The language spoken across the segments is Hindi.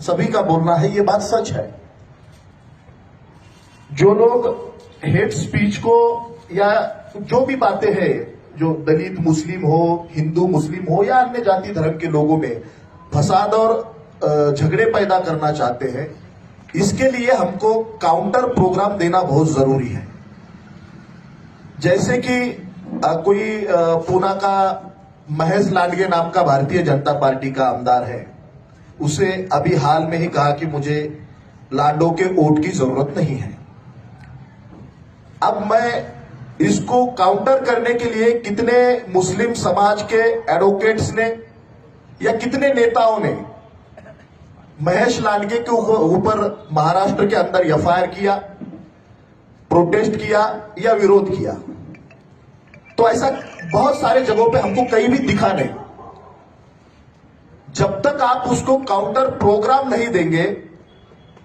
सभी का बोलना है, ये बात सच है। जो लोग हेट स्पीच को या जो भी बातें हैं, जो दलित मुस्लिम हो, हिंदू मुस्लिम हो या अन्य जाति धर्म के लोगों में फसाद और झगड़े पैदा करना चाहते हैं, इसके लिए हमको काउंटर प्रोग्राम देना बहुत जरूरी है। जैसे कि कोई पूना का महेश लांडगे नाम का भारतीय जनता पार्टी का आमदार है, उसे अभी हाल में ही कहा कि मुझे लाडो के वोट की जरूरत नहीं है। अब मैं इसको काउंटर करने के लिए कितने मुस्लिम समाज के एडवोकेट्स ने या कितने नेताओं ने महेश लांडगे के ऊपर महाराष्ट्र के अंदर एफआईआर किया, प्रोटेस्ट किया या विरोध किया। तो ऐसा बहुत सारे जगहों पे हमको कहीं भी दिखा नहीं। जब तक आप उसको काउंटर प्रोग्राम नहीं देंगे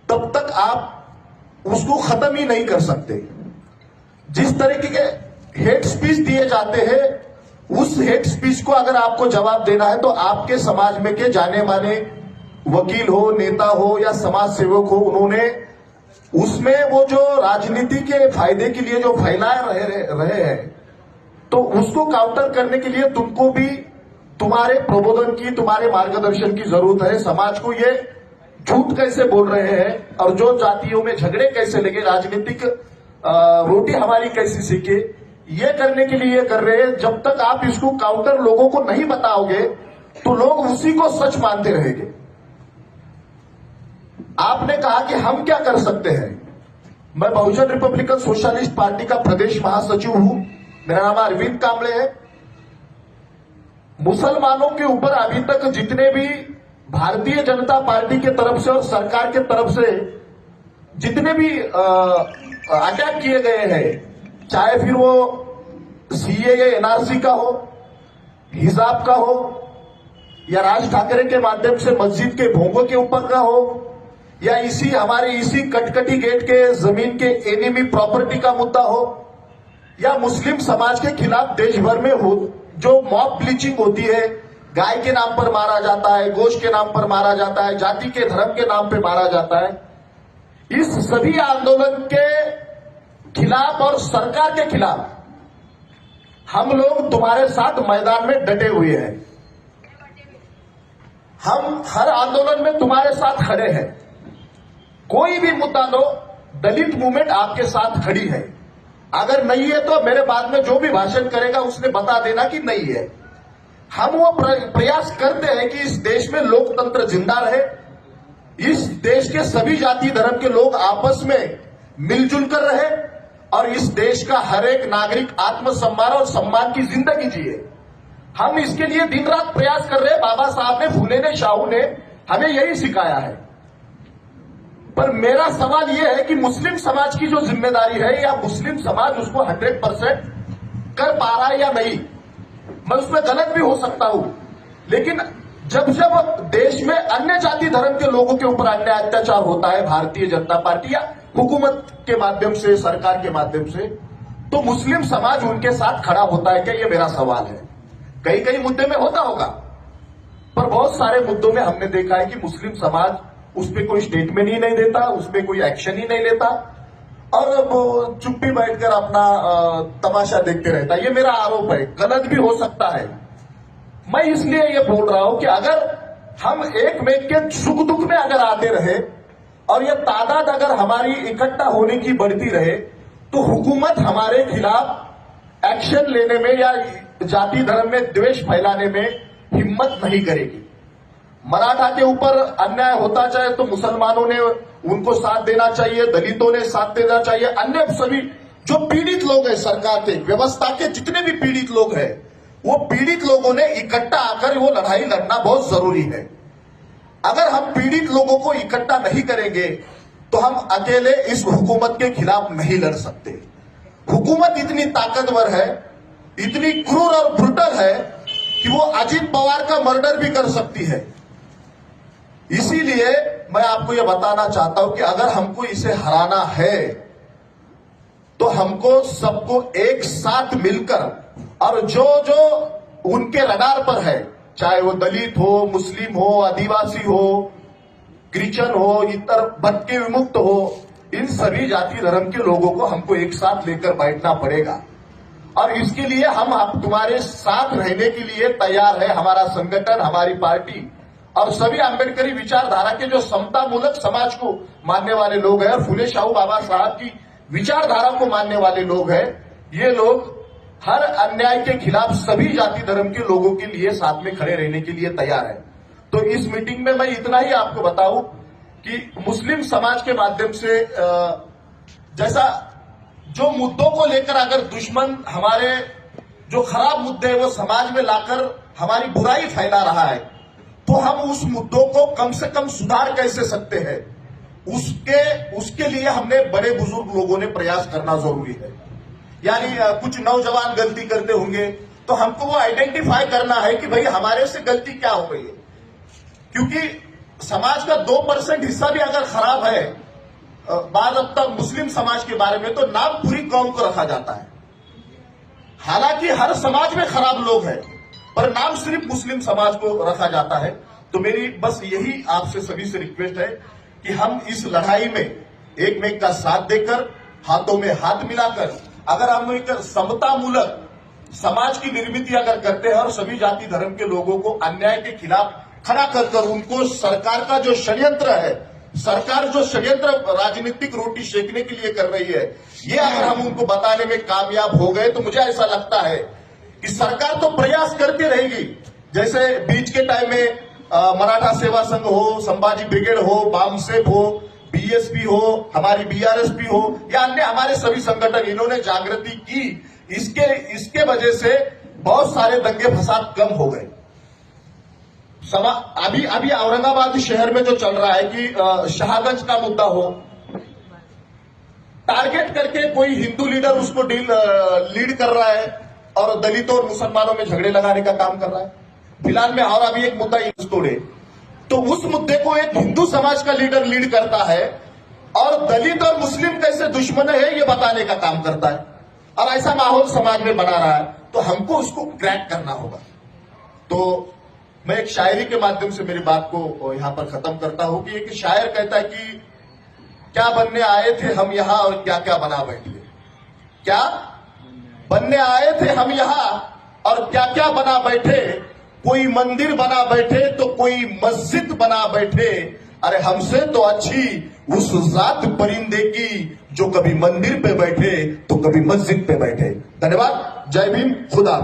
तब तक आप उसको खत्म ही नहीं कर सकते। जिस तरीके के हेट स्पीच दिए जाते हैं, उस हेट स्पीच को अगर आपको जवाब देना है तो आपके समाज में के जाने माने वकील हो, नेता हो या समाज सेवक हो, उन्होंने उसमें वो जो राजनीति के फायदे के लिए जो फैलाए रहे हैं, तो उसको काउंटर करने के लिए तुमको भी तुम्हारे प्रबोधन की, तुम्हारे मार्गदर्शन की जरूरत है। समाज को ये झूठ कैसे बोल रहे हैं और जो जातियों में झगड़े कैसे लगे, राजनीतिक रोटी हमारी कैसी सीखे, ये करने के लिए कर रहे हैं। जब तक आप इसको काउंटर लोगों को नहीं बताओगे तो लोग उसी को सच मानते रहेंगे। आपने कहा कि हम क्या कर सकते हैं। मैं बहुजन रिपब्लिकन सोशलिस्ट पार्टी का प्रदेश महासचिव हूं, मेरा नाम अरविंद कांबळे है। मुसलमानों के ऊपर अभी तक जितने भी भारतीय जनता पार्टी के तरफ से और सरकार के तरफ से जितने भी अटैक किए गए हैं, चाहे फिर वो सीएए एनआरसी का हो, हिजाब का हो, या राज ठाकरे के माध्यम से मस्जिद के भोंगों के ऊपर का हो, या इसी कटकटी गेट के जमीन के एनिमी प्रॉपर्टी का मुद्दा हो, या मुस्लिम समाज के खिलाफ देश भर में हो जो मॉब ब्लीचिंग होती है, गाय के नाम पर मारा जाता है, गोश्त के नाम पर मारा जाता है, जाति के धर्म के नाम पर मारा जाता है, इस सभी आंदोलन के खिलाफ और सरकार के खिलाफ हम लोग तुम्हारे साथ मैदान में डटे हुए हैं। हम हर आंदोलन में तुम्हारे साथ खड़े हैं। कोई भी मुद्दा लो, दलित मूवमेंट आपके साथ खड़ी है। अगर नहीं है तो मेरे बाद में जो भी भाषण करेगा उसने बता देना कि नहीं है। हम वो प्रयास करते हैं कि इस देश में लोकतंत्र जिंदा रहे, इस देश के सभी जाति धर्म के लोग आपस में मिलजुल कर रहे और इस देश का हर एक नागरिक आत्मसम्मान और सम्मान की जिंदगी जिए। हम इसके लिए दिन रात प्रयास कर रहे हैं। बाबा साहब ने, फूले ने, शाहू ने हमें यही सिखाया है। पर मेरा सवाल यह है कि मुस्लिम समाज की जो जिम्मेदारी है, या मुस्लिम समाज उसको 100% कर पा रहा है या नहीं। मैं उसमें गलत भी हो सकता हूं, लेकिन जब देश में अन्य जाति धर्म के लोगों के ऊपर अन्याय अत्याचार होता है, भारतीय जनता पार्टी या हुकूमत के माध्यम से, सरकार के माध्यम से, तो मुस्लिम समाज उनके साथ खड़ा होता है क्या? ये मेरा सवाल है। कई कई मुद्दे में होता होगा, पर बहुत सारे मुद्दों में हमने देखा है कि मुस्लिम समाज उस पर कोई स्टेटमेंट ही नहीं देता, उस पर कोई एक्शन ही नहीं लेता और वो चुप्पी बैठकर अपना तमाशा देखते रहता है। ये मेरा आरोप है, गलत भी हो सकता है। मैं इसलिए ये बोल रहा हूं कि अगर हम एक में के सुख दुख में अगर आते रहे और ये तादाद अगर हमारी इकट्ठा होने की बढ़ती रहे तो हुकूमत हमारे खिलाफ एक्शन लेने में या जाति धर्म में द्वेष फैलाने में हिम्मत नहीं करेगी। मराठा के ऊपर अन्याय होता चाहे तो मुसलमानों ने उनको साथ देना चाहिए, दलितों ने साथ देना चाहिए, अन्य सभी जो पीड़ित लोग हैं, सरकार के, व्यवस्था के जितने भी पीड़ित लोग हैं, वो पीड़ित लोगों ने इकट्ठा आकर वो लड़ाई लड़ना बहुत जरूरी है। अगर हम पीड़ित लोगों को इकट्ठा नहीं करेंगे तो हम अकेले इस हुकूमत के खिलाफ नहीं लड़ सकते। हुकूमत इतनी ताकतवर है, इतनी क्रूर और ब्रुटल है कि वो अजीत पवार का मर्डर भी कर सकती है। इसीलिए मैं आपको यह बताना चाहता हूं कि अगर हमको इसे हराना है तो हमको सबको एक साथ मिलकर, और जो जो उनके रडार पर है, चाहे वो दलित हो, मुस्लिम हो, आदिवासी हो क्रिश्चियन हो, इतर भटके विमुक्त हो, इन सभी जाति धर्म के लोगों को हमको एक साथ लेकर बैठना पड़ेगा। और इसके लिए हम तुम्हारे साथ रहने के लिए तैयार है। हमारा संगठन, हमारी पार्टी और सभी अम्बेडकरी विचारधारा के जो समता मूलक समाज को मानने वाले लोग हैं और फुले शाहू बाबा साहब की विचारधारा को मानने वाले लोग हैं, ये लोग हर अन्याय के खिलाफ सभी जाति धर्म के लोगों के लिए साथ में खड़े रहने के लिए तैयार है। तो इस मीटिंग में मैं इतना ही आपको बताऊं कि मुस्लिम समाज के माध्यम से जैसा जो मुद्दों को लेकर अगर दुश्मन हमारे जो खराब मुद्दे हैं वो समाज में लाकर हमारी बुराई फैला रहा है, तो हम उस मुद्दों को कम से कम सुधार कैसे सकते हैं, उसके लिए हमने बड़े बुजुर्ग लोगों ने प्रयास करना जरूरी है। यानी कुछ नौजवान गलती करते होंगे तो हमको वो आइडेंटिफाई करना है कि भाई हमारे से गलती क्या हो गई है, क्योंकि समाज का 2% हिस्सा भी अगर खराब है, बाद अब तक मुस्लिम समाज के बारे में तो नाम पूरी कौम को रखा जाता है। हालांकि हर समाज में खराब लोग हैं, पर नाम सिर्फ मुस्लिम समाज को रखा जाता है। तो मेरी बस यही आपसे सभी से रिक्वेस्ट है कि हम इस लड़ाई में एक में का साथ देकर, हाथों में हाथ मिलाकर, अगर हम एक समता मूलक समाज की निर्मित अगर करते हैं और सभी जाति धर्म के लोगों को अन्याय के खिलाफ खड़ा कर उनको सरकार का जो षड्यंत्र है, सरकार जो षड्यंत्र राजनीतिक रोटी सेकने के लिए कर रही है, ये अगर हम उनको बताने में कामयाब हो गए तो मुझे ऐसा लगता है कि सरकार तो प्रयास करती रहेगी। जैसे बीच के टाइम में मराठा सेवा संघ हो, संभाजी ब्रिगेड हो, बामसेफ हो, बीएसपी हो, हमारी बीआरएसपी हो या अन्य हमारे सभी संगठन, इन्होंने जागृति की। इसके वजह से बहुत सारे दंगे फसाद कम हो गए। अभी औरंगाबाद शहर में जो चल रहा है कि शाहगंज का मुद्दा हो, टारगेट करके कोई हिंदू लीडर उसको लीड कर रहा है और दलितों और मुसलमानों में झगड़े लगाने का काम कर रहा है। फिलहाल में और अभी एक मुद्दा तोड़े, तो उस मुद्दे को एक हिंदू समाज का लीडर लीड करता है और दलित और मुस्लिम कैसे दुश्मन है ये बताने का काम करता है, और ऐसा माहौल समाज में बना रहा है। तो हमको उसको क्रैक करना होगा। तो मैं एक शायरी के माध्यम से मेरी बात को यहां पर खत्म करता हूं कि एक शायर कहता है कि क्या बनने आए थे हम यहां और क्या क्या बना बैठे। क्या बनने आए थे हम यहां और क्या क्या बना बैठे, कोई मंदिर बना बैठे तो कोई मस्जिद बना बैठे, अरे हमसे तो अच्छी उस जात परिंदे की जो कभी मंदिर पे बैठे तो कभी मस्जिद पे बैठे। धन्यवाद। जय भीम। खुदा हाफिज।